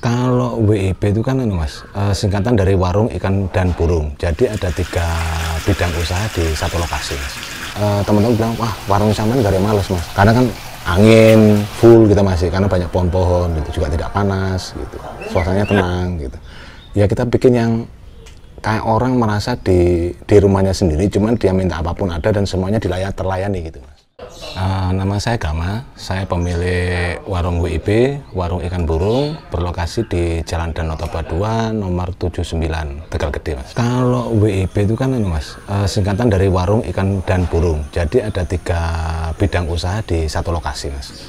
Kalau WIB itu kan mas, singkatan dari warung, ikan, dan burung. Jadi ada 3 bidang usaha di satu lokasi mas. Teman-teman bilang, wah warung sampean gak ada males mas. Karena kan angin full gitu masih, karena banyak pohon-pohon gitu, juga tidak panas gitu. Suasananya tenang gitu. Ya kita bikin yang kayak orang merasa di rumahnya sendiri, cuman dia minta apapun ada dan semuanya terlayani gitu mas. Nama saya Gama, saya pemilik warung WIB, warung ikan burung, berlokasi di Jalan Danau-Toba 2, nomor 79, Tegal Gede mas. Kalau WIB itu kan mas, singkatan dari warung, ikan, dan burung. Jadi ada 3 bidang usaha di satu lokasi mas.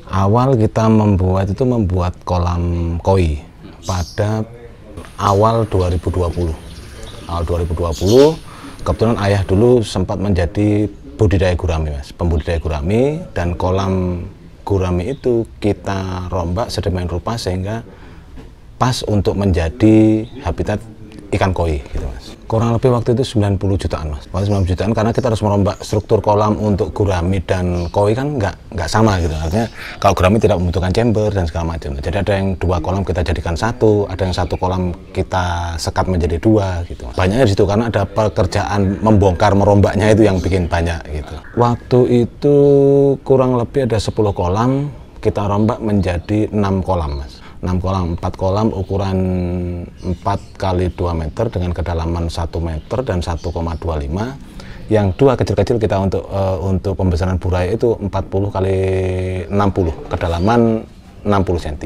Awal kita membuat kolam koi pada awal 2020. Awal 2020, kebetulan ayah dulu sempat menjadi budidaya gurami mas, pembudidaya gurami, dan kolam gurami itu kita rombak sedemikian rupa sehingga pas untuk menjadi habitat ikan koi gitu mas. Kurang lebih waktu itu 90 jutaan mas, 90 jutaan, karena kita harus merombak struktur kolam untuk gurami dan koi kan nggak sama gitu. Artinya kalau gurami tidak membutuhkan chamber dan segala macam. Jadi ada yang 2 kolam kita jadikan 1, ada yang 1 kolam kita sekat menjadi 2 gitu. Banyaknya di situ karena ada pekerjaan membongkar merombaknya itu yang bikin banyak gitu. Waktu itu kurang lebih ada 10 kolam kita rombak menjadi 6 kolam mas. 6 kolam, 4 kolam ukuran 4 kali 2 meter dengan kedalaman 1 meter dan 1,25. Yang 2 kecil-kecil kita untuk pembesaran burai itu 40 kali 60, kedalaman 60 cm.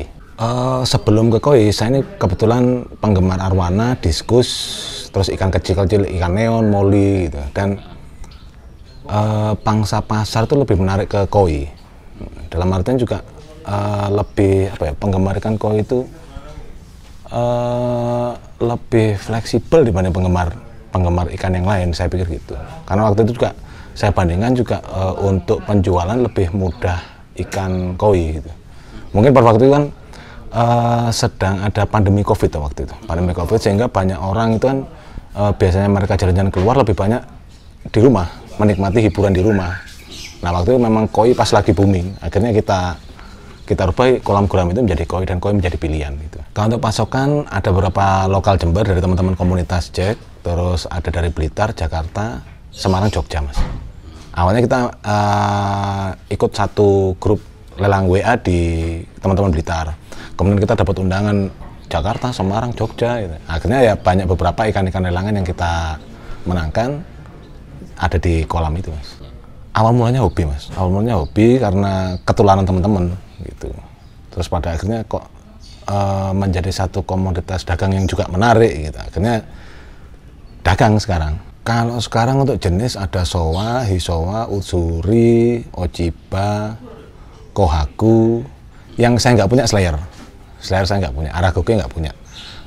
Sebelum ke koi, saya ini kebetulan penggemar arwana, diskus, terus ikan kecil-kecil, ikan neon, moli gitu. Dan pangsa pasar itu lebih menarik ke koi. Dalam artian juga lebih penggemar ikan koi itu lebih fleksibel dibanding penggemar ikan yang lain, saya pikir gitu. Karena waktu itu juga saya bandingkan juga untuk penjualan lebih mudah ikan koi gitu. Mungkin pada waktu itu kan sedang ada pandemi COVID waktu itu, pandemi COVID, sehingga banyak orang itu kan biasanya mereka jalan-jalan keluar lebih banyak di rumah, menikmati hiburan di rumah. Nah waktu itu memang koi pas lagi booming, akhirnya kita rubah kolam gurami itu menjadi koi dan koi menjadi pilihan gitu. Kalau untuk pasokan ada beberapa lokal Jember dari teman-teman komunitas Jack, terus ada dari Blitar, Jakarta, Semarang, Jogja mas. Awalnya kita ikut satu grup lelang WA di teman-teman Blitar, kemudian kita dapat undangan Jakarta, Semarang, Jogja gitu. Akhirnya ya banyak beberapa ikan-ikan lelangan yang kita menangkan ada di kolam itu mas. Awal mulanya hobi mas, awal mulanya hobi karena ketularan teman-teman gitu. Terus pada akhirnya kok menjadi satu komoditas dagang yang juga menarik gitu. Akhirnya dagang sekarang. Kalau sekarang untuk jenis ada sowa, hisowa, utsuri, ochiba, kohaku. Yang saya nggak punya slayer saya nggak punya, aragoge nggak punya.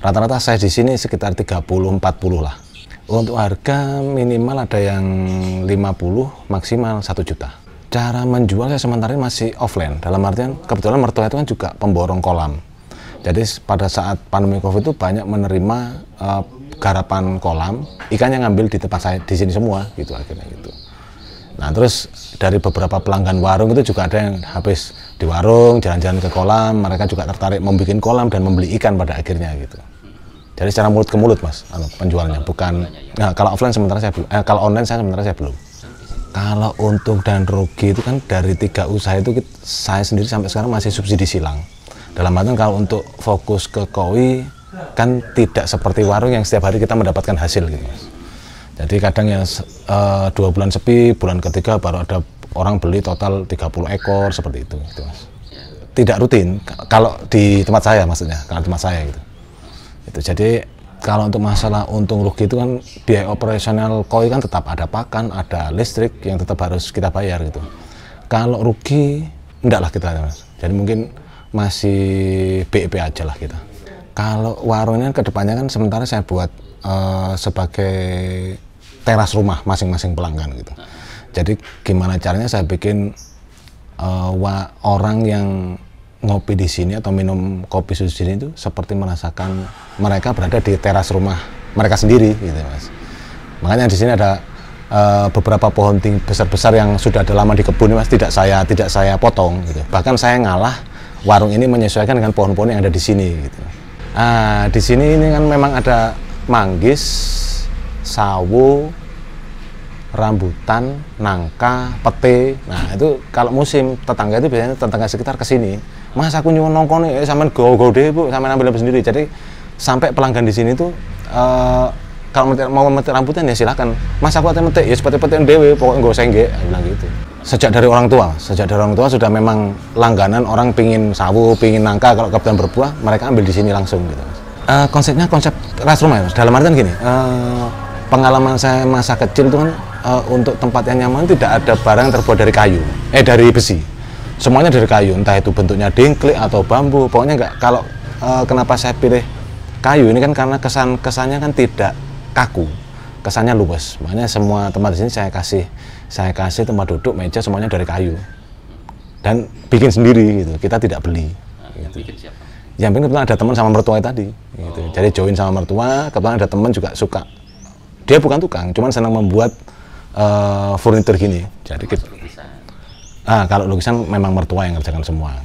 Rata-rata saya di sini sekitar 30-40 lah. Untuk harga minimal ada yang 50, maksimal 1 juta. Cara menjual saya sementara ini masih offline, dalam artian kebetulan mertua itu kan juga pemborong kolam. Jadi pada saat pandemi COVID itu banyak menerima garapan kolam, ikan yang ngambil di tempat saya di sini semua gitu akhirnya gitu. Nah terus dari beberapa pelanggan warung itu juga ada yang habis di warung, jalan-jalan ke kolam, mereka juga tertarik membuat kolam dan membeli ikan pada akhirnya gitu. Jadi secara mulut ke mulut mas, penjualannya bukan. Nah, kalau offline sementara saya belum, kalau online sementara saya belum. Kalau untung dan rugi itu kan dari 3 usaha itu saya sendiri sampai sekarang masih subsidi silang. Dalam artian kalau untuk fokus ke koi kan tidak seperti warung yang setiap hari kita mendapatkan hasil gitu mas. Jadi kadang yang 2 bulan sepi, bulan ketiga baru ada orang beli total 30 ekor seperti itu gitu mas. Tidak rutin kalau di tempat saya maksudnya, kalau di tempat saya gitu. Jadi kalau untuk masalah untung rugi itu kan biaya operasional koi kan tetap ada pakan, ada listrik yang tetap harus kita bayar gitu. Kalau rugi enggak lah kita mas. Jadi mungkin masih BEP aja lah kita. Kalau warungnya kedepannya kan sementara saya buat sebagai teras rumah masing-masing pelanggan gitu. Jadi gimana caranya saya bikin orang yang ngopi di sini atau minum kopi susu di sini itu seperti merasakan mereka berada di teras rumah mereka sendiri gitu mas. Makanya di sini ada beberapa pohon tinggi besar-besar yang sudah ada lama di kebun mas, tidak saya potong gitu. Bahkan saya ngalah warung ini menyesuaikan dengan pohon-pohon yang ada di sini gitu. Di sini ini kan memang ada manggis, sawo, rambutan, nangka, pete. Nah itu kalau musim tetangga itu biasanya tetangga sekitar ke sini. Mas aku nyuwun nongko nih, sampean go deh Bu, sampean ambil sendiri. Jadi sampai pelanggan di sini tuh kalau mau metik rambutan ya silakan. Mas aku ate metik ya seperti dewe, pokoknya nggak usah nggak, bilang gitu. Sejak dari orang tua sudah memang langganan orang pingin sawo, pingin nangka, kalau kebetulan berbuah mereka ambil di sini langsung gitu. Konsepnya konsep restoran ya, Mas. Dalam artian gini, pengalaman saya masa kecil itu kan untuk tempat yang nyaman tidak ada barang yang terbuat dari kayu, dari besi. Semuanya dari kayu, entah itu bentuknya dengklik atau bambu. Pokoknya enggak. Kalau kenapa saya pilih kayu ini kan karena kesannya kan tidak kaku, kesannya luwes. Makanya semua tempat di sini saya kasih tempat duduk, meja semuanya dari kayu dan bikin sendiri gitu. Kita tidak beli. Yang bikin siapa? Yang bikin kebetulan ada teman sama mertua tadi. Gitu. Jadi join sama mertua. Kebetulan ada teman juga suka. Dia bukan tukang, cuman senang membuat furnitur gini. Jadi kalau lukisan memang mertua yang ngerjakan semua.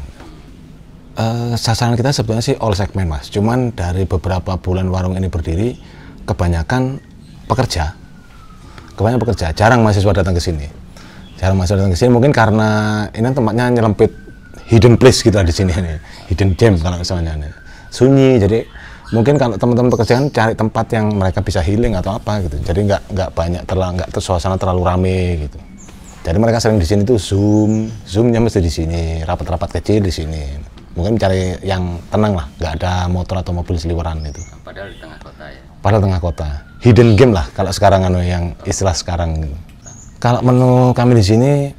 Sasaran kita sebetulnya sih all segmen, Mas. Cuman dari beberapa bulan warung ini berdiri, kebanyakan pekerja. Jarang mahasiswa datang ke sini. Mungkin karena ini tempatnya nyelempit hidden place gitu di sini nih. Hidden gem kalau misalnya nih. Sunyi, jadi mungkin kalau teman-teman pekerjaan cari tempat yang mereka bisa healing atau apa gitu. Jadi nggak suasana terlalu rame gitu. Jadi mereka sering di sini tuh zoomnya mesti di sini, rapat-rapat kecil di sini. Mungkin cari yang tenang lah, nggak ada motor atau mobil seliweran itu. Padahal di tengah kota ya. Padahal tengah kota. Hidden game lah kalau sekarang yang istilah sekarang gitu. Kalau menu kami di sini,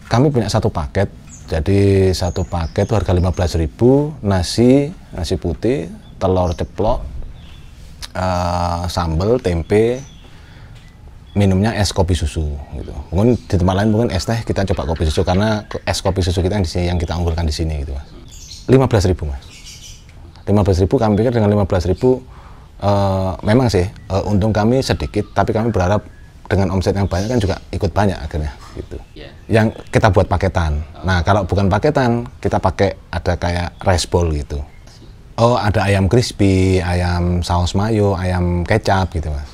kami punya satu paket. Jadi satu paket itu harga 15.000, nasi putih, telur ceplok, sambal, tempe, minumnya es kopi susu gitu. Mungkin di tempat lain mungkin es teh, kita coba kopi susu karena es kopi susu kita yang di sini yang kita unggulkan di sini gitu, Mas. 15.000, Mas. 15.000 kami pikir dengan 15.000 memang sih untung kami sedikit, tapi kami berharap dengan omset yang banyak kan juga ikut banyak akhirnya gitu. Yang kita buat paketan. Nah, kalau bukan paketan, kita pakai ada kayak rice bowl gitu. Ada ayam crispy, ayam saus mayo, ayam kecap gitu, Mas.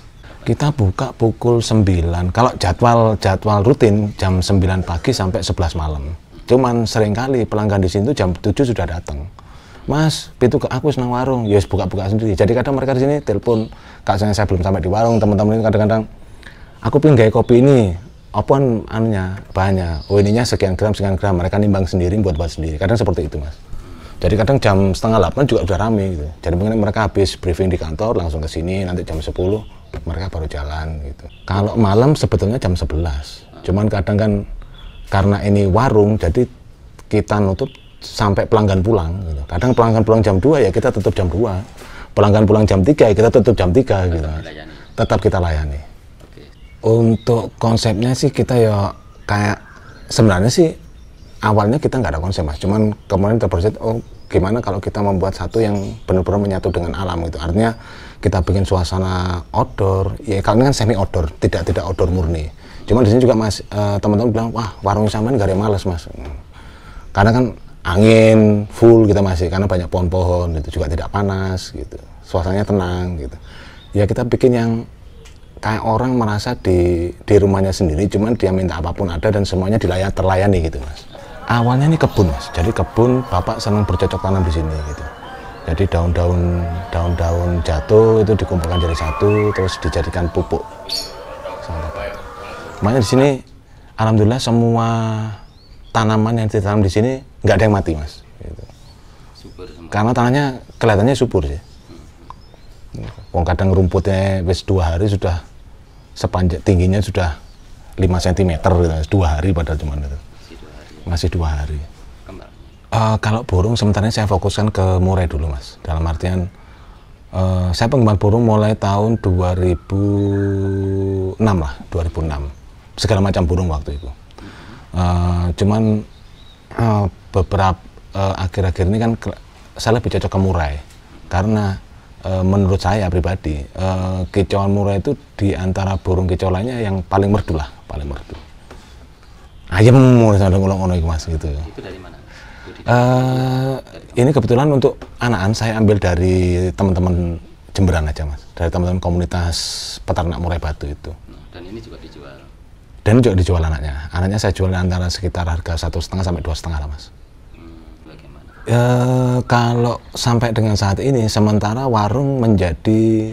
Kita buka pukul 9. Kalau jadwal rutin jam 9 pagi sampai 11 malam. Cuman seringkali pelanggan di sini tuh jam 7 sudah datang. Mas, itu ke aku senang warung, yes buka-buka sendiri. Jadi kadang mereka di sini telepon, kak saya belum sampai di warung, teman-teman ini kadang-kadang, aku pengen gaya kopi ini, apaan anunya banyak, ininya sekian gram, mereka nimbang sendiri, buat sendiri. Kadang seperti itu, Mas. Jadi kadang jam 7:30 juga udah rame gitu. Jadi mungkin mereka habis briefing di kantor, langsung ke sini, nanti jam 10 mereka baru jalan gitu. Kalau malam sebetulnya jam 11. Cuman kadang kan karena ini warung, jadi kita nutup sampai pelanggan pulang gitu. Kadang pelanggan pulang jam 2 ya kita tutup jam 2. Pelanggan pulang jam 3 ya kita tutup jam 3 gitu. Tetap kita layani. Untuk konsepnya sih kita ya kayak sebenarnya sih awalnya kita nggak ada konsep, Mas. Cuman kemarin terproses gimana kalau kita membuat satu yang benar-benar menyatu dengan alam gitu. Artinya kita bikin suasana outdoor. Ya kalau ini kan semi outdoor, tidak outdoor murni. Cuman di sini juga, Mas, teman-teman bilang, "Wah, warung sampean nggak ada males, Mas." Karena kan angin full kita masih, karena banyak pohon-pohon itu juga tidak panas gitu, suasananya tenang gitu. Ya kita bikin yang kayak orang merasa di rumahnya sendiri, cuman dia minta apapun ada dan semuanya terlayani gitu, Mas. Awalnya ini kebun, Mas. Jadi kebun, bapak senang bercocok tanam di sini gitu. Jadi daun-daun jatuh itu dikumpulkan jadi satu, terus dijadikan pupuk sama bapak. Makanya di sini, alhamdulillah semua tanaman yang ditanam di sini nggak ada yang mati, Mas. Gitu. Karena tanahnya kelihatannya subur sih. Kadang rumputnya wis 2 hari sudah sepanjang tingginya sudah 5 cm gitu. 2 hari padahal cuman itu. Masih 2 hari. Kalau burung sementara saya fokuskan ke murai dulu, Mas. Dalam artian saya penggemar burung mulai tahun 2006 lah, 2006. Segala macam burung waktu itu. Cuman beberapa akhir-akhir ini kan saya lebih cocok ke murai karena menurut saya pribadi kicauan murai itu di antara burung kicau lainnya yang paling merdu lah, paling merdu. Ayam ngono-ngono Mas gitu. Itu dari mana? Ini kebetulan untuk anakan saya ambil dari teman-teman Jemberan aja mas, dari teman-teman komunitas peternak murai batu itu. Dan ini juga dijual? Dan juga dijual anaknya. Anaknya saya jual antara sekitar harga 1,5 sampai 2,5 lah mas. Bagaimana? Kalau sampai dengan saat ini, sementara warung menjadi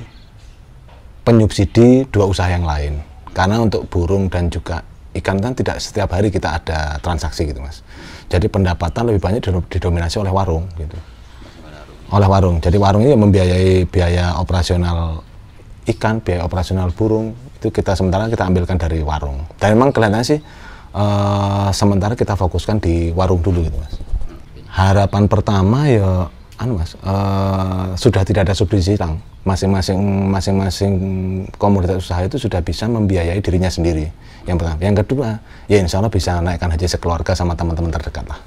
penyubsidi dua usaha yang lain. Karena untuk burung dan juga ikan kan tidak setiap hari kita ada transaksi gitu mas. Jadi pendapatan lebih banyak didominasi oleh warung gitu. Oleh warung. Jadi warung ini membiayai biaya operasional ikan, biaya operasional burung itu sementara kita ambilkan dari warung. Dan memang kelihatannya sih sementara kita fokuskan di warung dulu gitu mas. Harapan pertama ya mas, sudah tidak ada subsidi silang. Masing-masing komunitas usaha itu sudah bisa membiayai dirinya sendiri. Yang pertama, yang kedua, ya insya Allah bisa naikkan haji sekeluarga sama teman-teman terdekat lah.